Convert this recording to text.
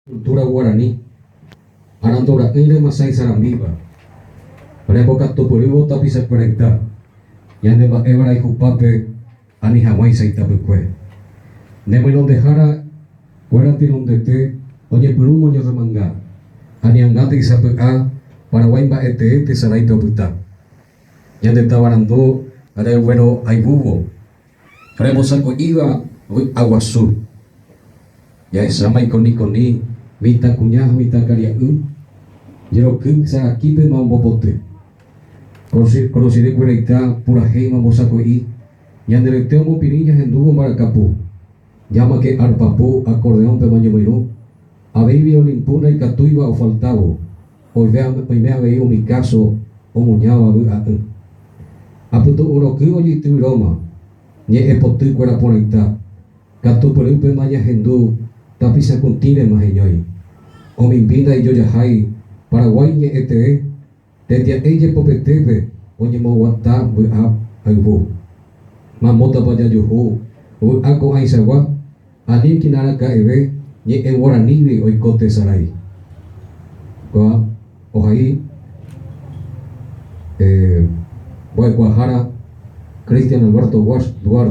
Cultura guaraní, Arandora Eire Masai Sarambiba, Repoca Topuribo Tapisa 40, Yaneba Ebra y Jupape, Ani Hawaii Saitapuque, Nemenon de Jara, Guaratirón de Te, Oye Plumo de Manga, Ani Angate y Sapea, Paraguayba Ete Saraito Puta, Yande Tabarandó, Are Bueno Aibubo, Remosaco Iba, Aguazú, Ya es sama ikoni minta kunyah minta karya jero keung sa kipe mau bobote korosire kureita pura hei mamosako i yandere temo pirinya hendugo marakapu llama que arpapu acordeón pe mañomeru abei violimpuna y catuiba o faltavo hoy vea veio mi caso o muñaba aputo uro que oye tu roma nye epotu kuera poreita katu pe maña hendu tapi sa kuntine maheñoi o mi vida y yo ya hay Paraguay nye ete tetia eye popetepe oye mo wata bu ap aibu mamota paya yuhu bu ako aisawa anim kinara ka ebe nye e guaranibi oikote sarai kwa ohai Guajara Cristian Alberto Duarte